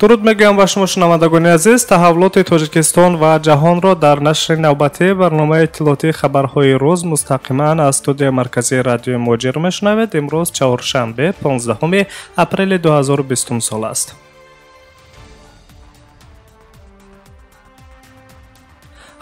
дуруд мегӯям ба шумо шунавандагони азиз, таҳаввулоти Тоҷикистон ва ҷаҳонро дар нашри навбатии барномаи иттилоотии хабарҳои рӯз мустақиман аз студияи марказии радиои Моҷир мешунавед. Имрӯз чаҳоршанбе 15 апрели 2020 сол аст.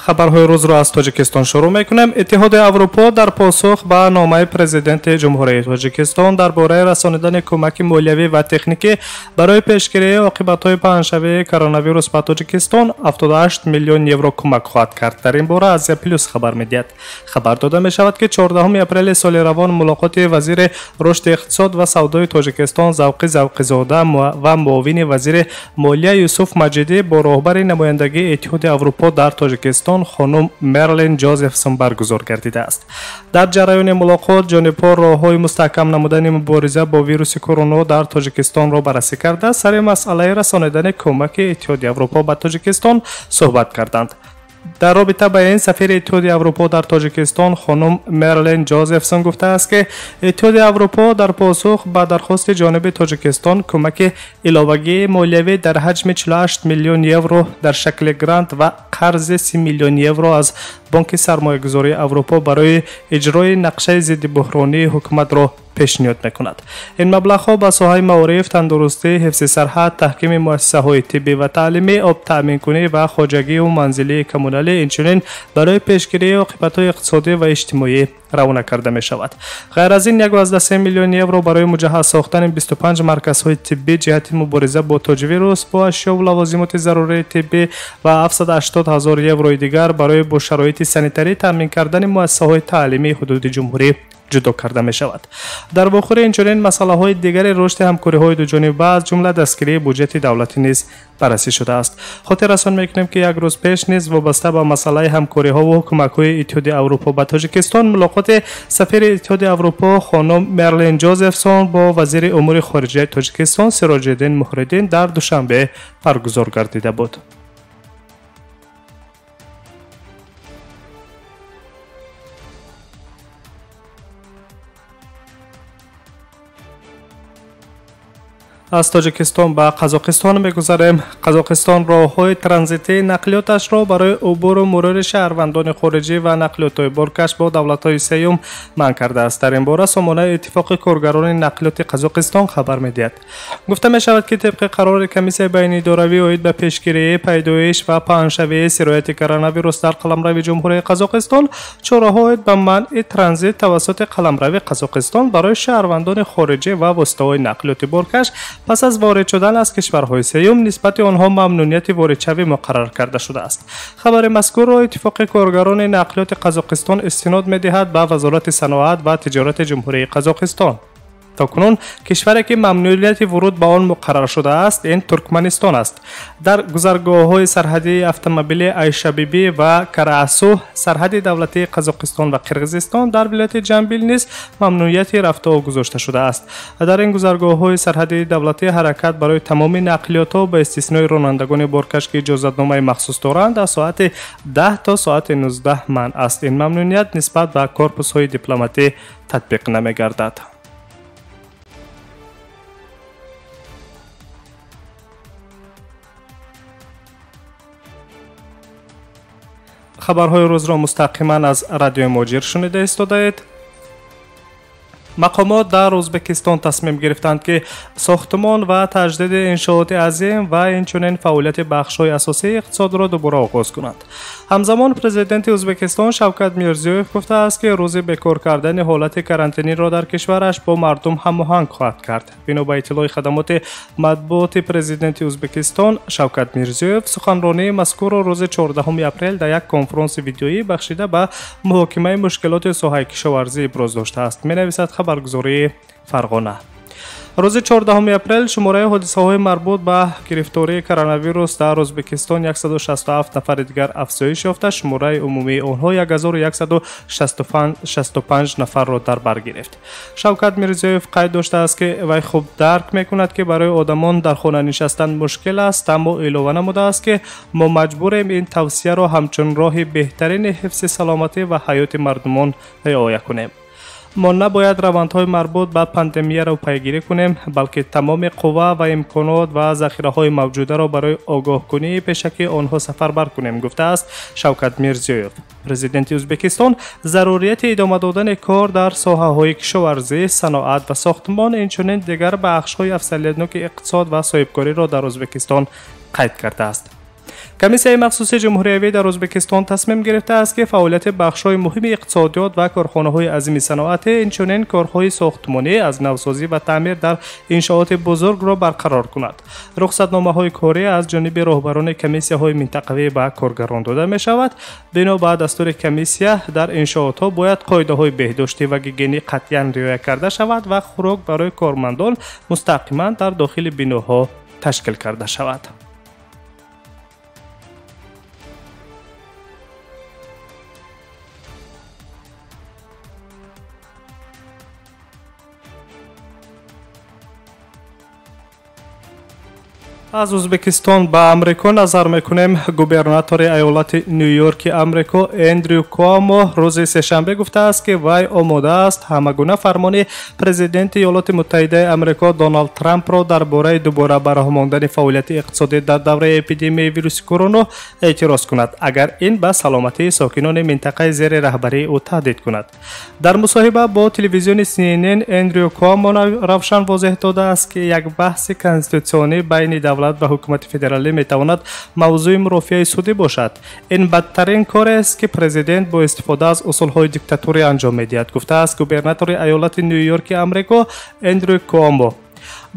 хабарҳои рӯзро аз Тоҷикистон шурӯъ мекунем. Иттиҳоди Аврупо дар посух ба номаи президенти ҷумҳурии Тоҷикистон дар бораи расонидани кӯмаки молиявӣ ва техникӣ барои пешгирии оқибатҳои паҳншавии коронавирус ба Тоҷикистон 78 миллион евро кӯмак хоҳад кард. Дар ин бора Азия плюс хабар медиҳад. Хабар дода мешавад, ки 14 апрели соли равон мулоқоти вазири рушди иқтисод ва савдои Тоҷикистон Завқи Завқизода ва муовини вазири молия Юсуф Маҷидӣ бо роҳбари намояндагии Иттиҳоди Аврупо дар Тоҷикистон خانم مرلین جوزفسون برگزار گردیده است. در جریان ملاقات جانبها راه‌های مستحکم نمودن مبارزه با ویروس کرونا در تاجیکستان را بررسی کرده سر مسئله رسانیدن کمک اتحادیه اروپا به تاجیکستان صحبت کردند. در رابطه با این سفیر اتحادیه اروپا در تاجیکستان خانم مرلین جوزفسون گفته است که اتحادیه اروپا در پاسخ به درخواست جانب تاجیکستان کمک علاوگی مالیوی در حجم 48 میلیون یورو در شکل گرانت و قرض 30 میلیون یورو از بانک سرمایه‌گذاری اروپا برای اجرای نقشه ضد بحرانی حکومت را پیشنهاد میکند. این مبلغ‌ها به ساحه معارف، تندرستی، حفظ سرحد، تحکیم مؤسسه‌های طبی و تعلیمی، آب تأمین کنی و خواجگی و منزلی کمونالی، اینچنین برای پیشگیری عاقبت‌های اقتصادی و اجتماعی روانه کرده می شود. غیر از این 1.3 میلیون یورو برای مجهز ساختن 25 مرکزهای طبی جهت مبارزه با توجیه ویروس با اشیا و لوازمات ضروری طبی و 780,000 یورو دیگر برای با شرایط سانیتری تامین کردن مؤسسه‌های تعلیمی حدود جمهوری جدا کرده می شود. در واقع اینچنین مسائل دیگر رشد همکاری‌های دو جانبه از جمله دستگیری بودجه دولتی نیز بررسی شده است. خاطر رسان می‌کنیم که یک روز پیش نیز وابسته به مسئله همکاری‌ها و کمک‌های اتحادیه اروپا به تاجیکستان ملاقات سفیر اتحادیه اروپا خانم مرلین جوزفسون با وزیر امور خارجه تاجیکستان سراج‌الدین محردین در دوشنبه برگزار گردیده بود. از تاجیکستان به قزاقستان می‌گذریم. قزاقستان راه‌های ترانزیتی نقلیاتش را برای عبور و مرور شهروندان خارجی و نقلیات‌های بارکش با دولت‌های سوم منع کرده است. در این باره سامانه اتفاق کارگران نقلیات قزاقستان خبر می‌دهد. گفته می‌شود که طبق قرار کمیسیون بین‌الدولتی اید به پیشگیری پیدایش و پهنشوی سرایت کرونا در قلمرو جمهوری قزاقستان چاره‌های به منع ترانزیت توسط قلمرو قزاقستان برای شهروندان خارجی و واسطه‌های نقلیات بارکش پس از وارد شدن از کشورهای سوم نسبت آنها ممنوعیت واردشوی مقرر کرده شده است. خبر مذکور را اتفاق کارگران نقلیات قزاقستان استناد می‌دهد به وزارت صنعت و تجارت جمهوری قزاقستان. تاکنون کشوری که ممنوعیت ورود به آن مقرر شده است این ترکمنستان است. در گذرگاه‌های سرحدی اتومبیل ایشابیبی و کراسو سرحد دولتی قزاقستان و قرغیزستان در ولایت جنبیل نیز ممنوعیت رفت و گذاشته شده است. در این گذرگاه‌های سرحدی دولتی حرکت برای تمام نقلیات‌ها به استثنای رانندگان بارکش که اجازه‌نامه مخصوص دارند از ساعت 10 تا ساعت 19 منع است. این ممنوعیت نسبت به کورپوس‌های دیپلماتی تطبیق نمی‌گردد. خبرهای روز را مستقیما از رادیوی موجیر شنیده استادید. مقامات در ازبکستان تصمیم گرفتند که ساختمان و تجدید انشاءات عظیم و اینچنین فعالیت بخش‌های اساسی اقتصاد را دوباره آغاز کنند. همزمان پرزیدنت ازبکستان شوکت میرزیویف گفته است که روز بکار کردن حالت کرانتینی را در کشورش با مردم هماهنگ خواهد کرد. بنا به اطلاع خدمات مطبوعات پرزیدنت ازبکستان شوکت میرزیویف سخنرانی مذکور را روز 14 اپریل در یک کنفرانس ویدیویی بخشیده به محاکمه مشکلات ساحه کشاورزی ابراز داشته است. می‌نویسد خبرگزاری فرغانه. روز 14 اپریل شماره حادثه‌های مربوط به گرفتاری کرونا ویروس در ازبکستان 167 نفر دیگر افزایش یافته. شماره عمومی آنها 1165 نفر را در بر گرفت. شوکت میرزیویف قید داشته است که وی خوب درک می‌کند که برای آدمان در خانه نشستن مشکل است، اما علاوه نموده است که ما مجبوریم این توصیه را همچون راه بهترین حفظ سلامتی و حیات مردمان رعایت کنیم. ما نباید روندهای مربوط به پاندمی را پیگیری کنیم، بلکه تمام قوا و امکانات و ذخیره‌های موجوده را برای آگاه کنی پیشکی آنها سفربر کنیم، گفته است شوکت میرزیویف. پرزیدنت ازبکستان ضروریت ادامه دادن کار در ساحه‌های کشاورزی، صنعت و ساختمان اینچنین دیگر بخش‌های افزایش‌یابی اقتصاد و صاحبکاری را در ازبکستان قید کرده است. کمیسیون مخصوص جمهوری در ازبکستان تصمیم گرفته است که فعالیت بخش‌های مهم اقتصادیات و کارخانه‌های عظیم صنعت اینچنین کارهای ساختمانی از نوسازی و تعمیر در انشاءات بزرگ را برقرار کند. رخصتنامه‌های کاری از جانب رهبران کمیسیه‌های منطقوی به کارگران داده می‌شود. بنا به دستور کمیسیه در انشاءات‌ها باید قاعده‌های بهداشتی و گیگینی قطعاً رعایت کرده شود و خوراک برای کارمندان مستقیما در داخل بناها تشکیل کرده شود. از ازبکستان به امریکا نظر میکنیم. گوبرناتور ایالت نیویورک امریکا اندریو کوامو روز سه‌شنبه گفته است که وی آماده است همگونه فرمان پرزیدنت ایالات متحده امریکا دونالد ترامپ را درباره دوباره برهم ماندن فعالیت اقتصادی در دوره اپیدمی ویروس کرونا اعتراض کند اگر این به سلامتی ساکنان منطقه زیر رهبری او تهدید کند. در مصاحبه با تلویزیون CNN اندریو کوامو روشن واضح داده است که یک بحث کنستیتوسیونی بین دولت و حکومت فدرالی میتواند موضوع مرافعه سودی باشد. این بدترین کار است که پرزیدنت با استفاده از اصولهای دیکتاتوری انجام میدهد، گفته است گوبرناتور ایالت نیویورک امریکا اندریو کوامو.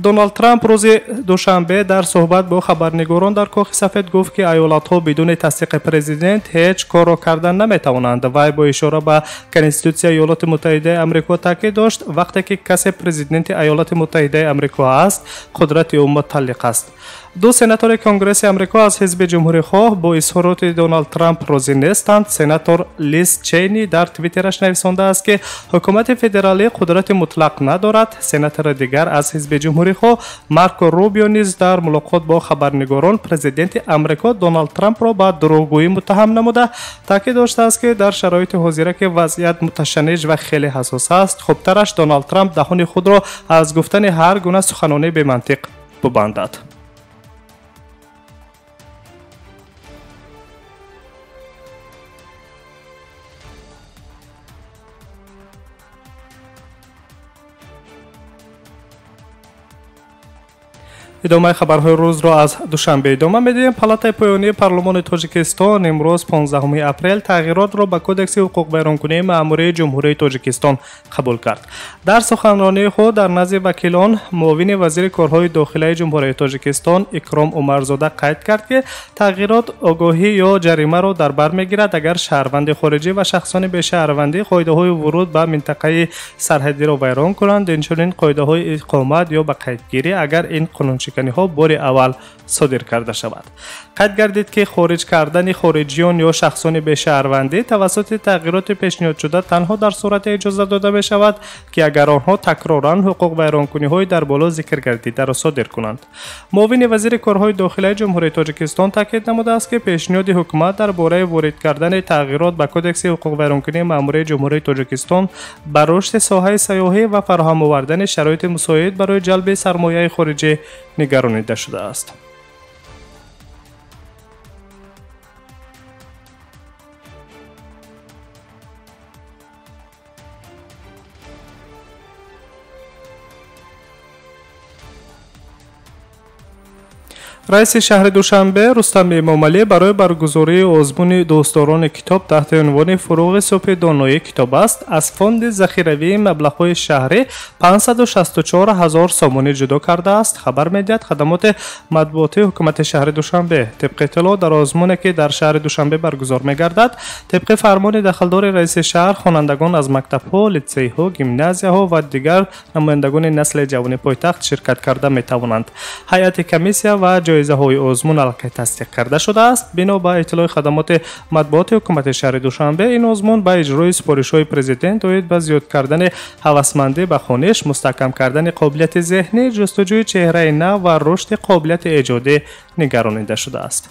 دونالد ترامپ روز دوشنبه در صحبت با خبرنگاران در کاخ سفید گفت که ایالت‌ها بدون تصدیق پرزیدنت هیچ کار را کردن نمیتوانند. وی با اشاره به کنستیتوسیون ایالات متحده آمریکا تاکید داشت وقتی که کسی پرزیدنت ایالات متحده آمریکا است قدرت او متعلق است. دو سناتور کنگره آمریکا از حزب جمهوری خواه با اظهارات دونالد ترامپ راضی نیستند. سناتور لیز چینی در توییترش نویسنده است که حکومت فدرالی قدرت مطلق ندارد. سناتور دیگر از حزب جمهوری خواه مارکو روبیو نیز در ملاقات با خبرنگاران پرزیدنت آمریکا دونالد ترامپ را به دروغگویی متهم نموده تاکید داشته است که در شرایط حاضر که وضعیت متشنج و خیلی حساس است خوبترش دونالد ترامپ دهان خود را از گفتن هر گونه سخنان بی منطق ببندد. ادامه خبرهای روز را از دوشنبه ادامه میدیم. پالاتای پایانی پارلمان تاجیکستان امروز 15 اپریل تغییرات را به کدکس حقوق بیانکنی مأموری جمهوری تاجیکستان قبول کرد. در سخنرانی خود در نزد وکیلان معاون وزیر کارهای داخلی جمهوری تاجیکستان اکرام عمرزاده قید کرد که تغییرات آگاهی یا جریمه را در بر میگیرد اگر شهروند خارجی و شخصان به شهروندی قاعده‌های ورود به منطقه سرحدی را ویران کنند. اینچنین قاعده‌های اقامت یا به قیدگیری اگر این قانون ها بار اول صادر کرده شود. قید گردید که خارج کردن خارجیان یا شخصان به شهروندی توسط تغییرات پیشنهاد شده تنها در صورت اجازه داده می شود که اگر آنها تکرارا حقوق ویرانکنی های در بالا ذکر گردیده را صادر کنند. معاون وزیر کارهای داخلی جمهوری تاجیکستان تاکید نموده است که پیشنهاد حکومت درباره وارد کردن تغییرات به کدکس حقوق ویرانکنی مأموری جمهوری تاجیکستان بر رشد ساحه سیاحی و فراهم آوردن شرایط مساعد برای جلب سرمایه خارجی نگرانیده شده است. رئیس شهر دوشنبه رستم امامعلی برای برگزاری آزمون دوستداران کتاب تحت عنوان فروغ صبح دانایی کتاب است از فاند ذخیروی مبلغ‌های شهری 564,000 سامانی جدا کرده است. خبر می‌دهد خدمات مطبوعاتی حکومت شهر دوشنبه طبق اطلاع در آزمونی که در شهر دوشنبه برگزار می‌گردد طبق فرمان دخلدار رئیس شهر خوانندگان از مکتب‌ها، لیسه‌ها، گیمنازیاها و دیگر نمایندگان نسل جوان پایتخت شرکت کرده می‌توانند. هیئت کمیسیه و جایزه های آزمون الکی تصدیق کرده شده است. بنا به اطلاع خدمات مطبوعات حکومت شهر دوشنبه این آزمون به اجرای سپارش های پرزیدنت اوید به زیاد کردن هوسمندی به خوانش، مستحکم کردن قابلیت ذهنی، جستجوی چهره نو و رشد قابلیت ایجادی نگرانیده شده است.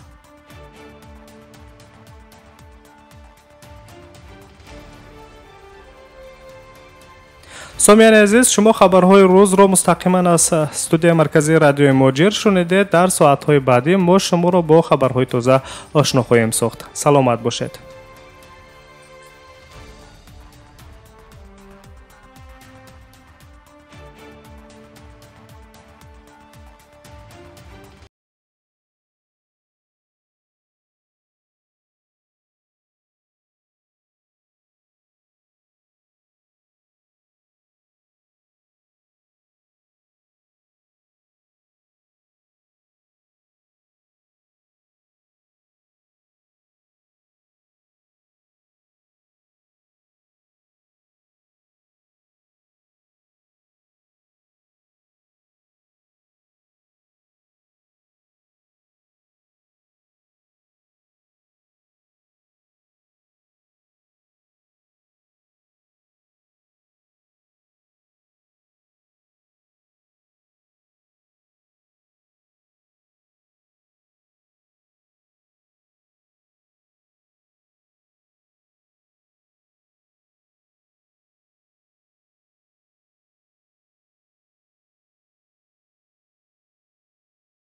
سامیان عزیز، شما خبرهای روز را مستقیما از استودیو مرکزی رادیوی ماجر شنیدید. در ساعت‌های بعدی ما شما را با خبرهای تازه آشنا خواهیم ساخت. سلامت باشید.